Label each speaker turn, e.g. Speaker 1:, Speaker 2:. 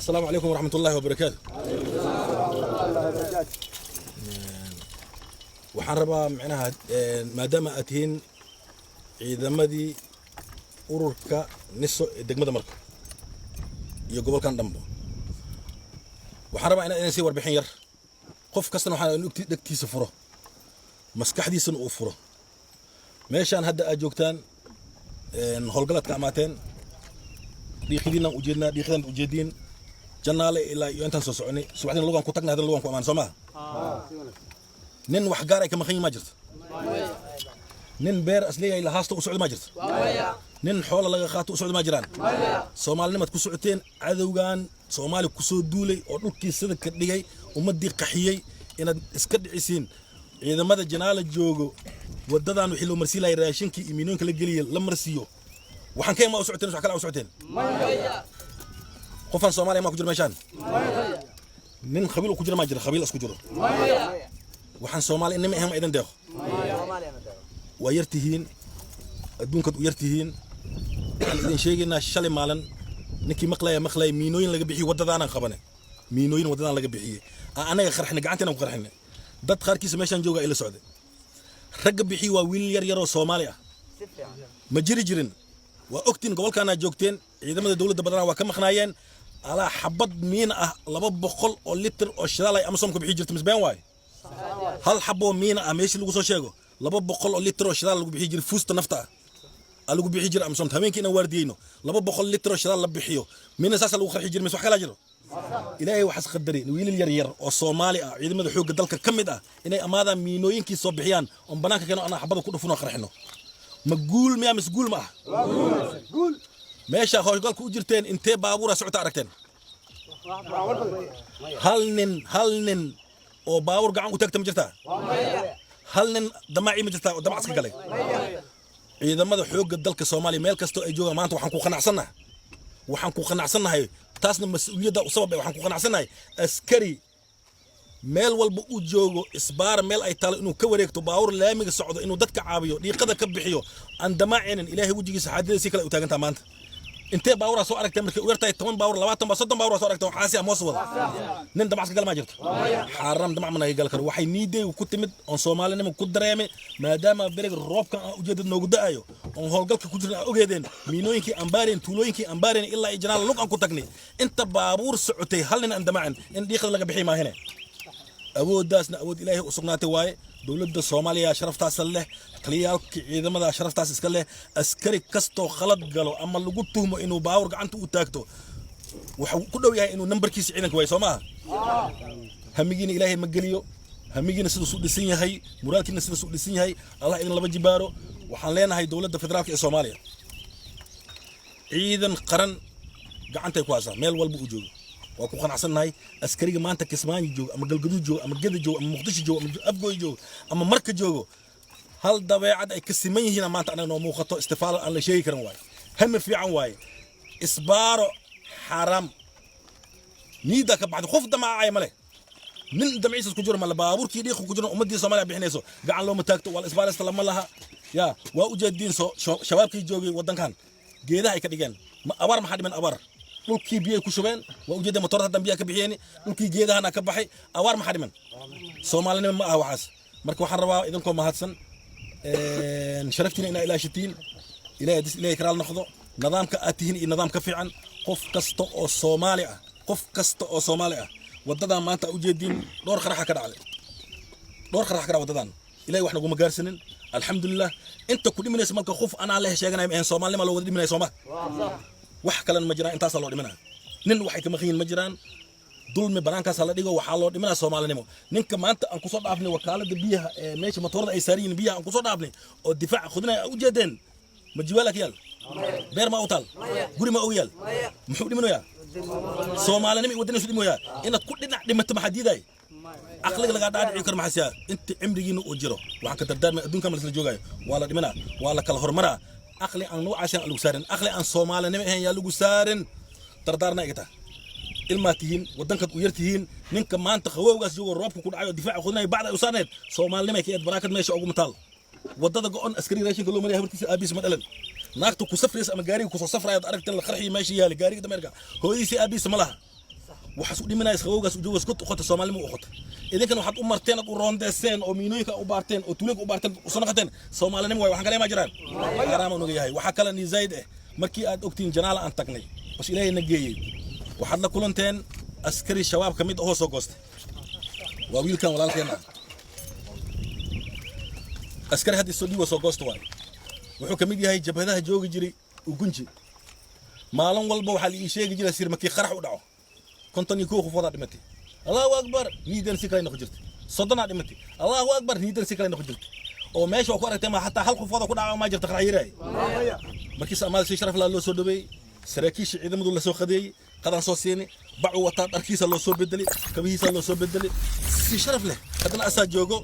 Speaker 1: السلام عليكم ورحمة الله وبركاته. waxaan rabaa macnaha maadaama aad tihiin ciidamadii ururka niso ee degmada marka iyo gobolkan dhanba waxaan rabaa inaad sii warbixin yar qof kastana waxaan dhagtiisa furo maskaxdiisana uu furo meeshaan hadda aad joogtaan howlgalaad ka amaateen dhiiqadiina u jeedin jannaale ilaa iyo intaan soo soconay subaxdina lugaan ku tagnay hadana lugaan ku amaan soo maaha nin wax gaar ay ka maqan ma jirto nin beer asliga ila haasto u socdo ma jirto nin xoolo laga qaato u socdo ma jiraan Soomaalinimad ku socoteen cadawgan Soomaali ku soo duulay oo dhulkiisa ka dhigay ummadii qaxiyay inaad iska dhicisiin ciidamada janaala joogo wadadan wixii loo marsiilay raashinkii imiinoonka la geliyay la marsiyo waxaan keenay ma u socoteen wax kale u socoteen qofan Soomaali ma ku jiro meeshaan nin qabiil ku jiro ma jiro qabiil isku jiro waxaan Soomaali inama ahayn idan deeq waa yartihiin adduunka u yartihiin waxaan idin sheegaynaa shalay maalin ninkii maqlay miinooyin laga bixiyay wadadaan qabanay miinooyin wadadaan laga bixiyay anaga qarxina gacanteena ku qarxina dad qaarkiisa meeshaan jooga ila socday rag bixiyay waa wiil yar oo Soomaali ah ma jirin waa ogtiin gobolkaana joogteen ciidamada dawladda badanaa waa ka maqnaayeen ala xabad miin ah 200 oo litir oo shidaal ay Amazon ku bixi jirtay misbaan waay hal xabo miin ah meeshii lagu soo sheego 200 oo litir oo shidaal lagu bixi jiray fuusta nafta lagu bixi jiray Amazon habeenkiina waardiyayno 200 litir oo shidaal la bixiyo miin saas lagu qarxi jiray wax kala jiro ilaahay waxas qadaray wiil yar oo Soomaali ah ciidamada xoogga dalka kamid ah inay amaadaan miinooyinkii soo bixiyaan oo banaanka keeno ana xabada ku dhufno qarxino مقول ما مسقول معه قول ماشي هوشقالك u jirteen intee baabuura socota aragteen hal nin oo baabur gacan ku tagta ma jirtaa hal nin damaaci ma jirtaa oo damac iska galay ciidamada xoogga dalka Soomaaliya meel kasto ay joogaan maanta waxaan ku qanacsanahay taasna mas'uuliyadda u sabab waxaan ku qanacsanahay askari meel walba uu joogo isbaar meel ay taalo inuu ka wareegto baawur laamiga socdo inuu dadka caabiyo dhiiqada ka bixiyo aan damaacinin ilaahay wajigiisa xaadidaysi kale u taagantaa maanta intee baawura soo aragtay markay u yartahay 10 baawur 20 ba 30 baawur soo aragtay waxaasi ama soo wada nin damac iska gal ma jirto xaram damac mana gal karo waxay niiday ku timid on Soomaalinimo ku dareemay maadaama beriga roobka ujeedad noogu daayo on howlgalka ku jirna ogeedeen miinooyinkii ambaareen tuulooyinkii ambaareen ilaa ay janaal lug aan ku tagnay inta baawur socotay hal nin aan damacin in dhiiqada laga bixi ma hene awooddaasna awood ilaahay u sugnaatay waaye dawladda Soomaaliya sharaftaas leh taliyaalka ciidamada sharaftaas iska leh askari kasto khalad galo ama lagu tuhmo inuu baawur gacanta u taagto waxa ku dhow yahay inuu nambarkiisa ciidanka way Soomaa hamigiina ilaahay ma galiyo hamigiina sidoo soo dhisan yahay muraalkiina sidoo soo dhisan yahay Allah idin laba jibaaro waxaan leenahay dawladda federaalka ee Soomaaliya ciidan qaran gacanta ku haysa meel walba u joogo waa ku qanacsanahay askariga maanta Kismaayo joogo ama Galgaduud joogo ama Geda joogo ama Muqdisho joogo ama Afgooy joogo ama Marka joogo hal dabeecad ay ka siman yihiin maanta anaga noo muuqato istifaal aan la sheegi karin waay hame fiican waay isbaaro haram niida ka bacdi qof damaacay male min damaciis ku jiro ma baaburkii dhiiq ku jiro ummadii Soomaaliya bixinayso gacan loo mataagto wal isbaarista lama laha ya waa u jeedin shabaabkii joogay wadankan geedaha ay ka dhigeen ma abar ma xadiman abar dhulkii biyo ku shubeen waa ujeedada motorada dambiya ka bixiyeen dhulkii geedahana ka baxay awaar ma xadiman Soomaalinimo ma ah waxaas marka waxaan rabaa idinkoo mahadsan sharaftiina ina ilaashatiin ilaahay karaal noqdo nidaamka aad tihiin iyo nidaam ka fiican qof kasta oo Soomaali ah wadadan maanta ujeedin dhowr qarax ka dhacay wadadan ilaahay wax nagu ma gaarsanin alxamdulillah inta ku dhimanaysa marka qof ana la sheeganay in Soomaalinimo loo wada dhimanay Soomaa wax kale ma jiraan intaas loo dhimanaa nin waxay ka maqan ma jiraan dulmi banaankaas la dhigo waxa loo dhimanaa Soomaalinimo ninka maanta aan ku soo dhaafnay wakaalada biyaha ee meesha motorada ay saariin biyaha aan ku soo dhaafnay oo difaac khudnaa u jeedeen ma jiwaalak yal beer ma utal guri ma ogyal muxuu dhimanayaa Soomaalinimo wadana isu dhimoyaa inaad ku dhinac dhimato maxadiiday aqliga laga dhaadhici karo maxasiya inta cimrigiina uu jiro waxaan ka dardaarmay adduunka ma la joogayo waa la dhimanaa waa la kala hormaraa aqli aan noo caashan lagu saarin aqli aan Soomaalinimo ahayn yaa lagu saarin dardaarna igata ilmaatihiin wadanka u yartihiin ninka maanta qawowgaas joogo roobku ku dhacayo difaac khudnay bacda u saarneed Soomaalinimo ay ka baraakad meesha ugu mataal wadada go'on askari raashinka loo maray habartiisa aabiis ma dhalan naagtu ku safraysa ama gaariga ku soo safrayo aragtan la qarxi meesha yaali gaariga dameerka hooyadiisa aabiis ma laha وحسوا لي من ناس خوجس وجوز كنت أخذت الصومالي مو أخذت إذا كانوا حد أمرتين وروندسين أو مينويك أو بارتين أو توليك أو بارتين وصنعتين صومالي نموي وحنا كلام أجران حرام ونجي هاي وحكى لني زايد مركي أكتين جنال أن تقني بس إلهي نجي وحنا كلنتين أسكري الشباب كميد هو سوقست وأبيل كان ولا الكلام أسكري هذه السودي وسوقست واي وحنا كميد هاي جبهة جوج جري وكنجي مالن والبا waxa la ii sheegi jiray sir markii qarax u dhaco konton iyo koow qofood dhimatay Allahu akbar niidan si kale noqon jirtay soddona dhimatay Allahu akbar niidan si kale noqon jirtay oo meesha ku aragtay ma hatta hal qofood ku dhaco ma jirta qarax yaray markii Soomaali si sharaf la loo soo dhaway saraakiisha ciidamadu la soo qadeeyay qadan soo siinay bacu wata dharkiisa loo soo bedelay kabihiisa loo soo bedelay si sharaf leh hadana asaa joogo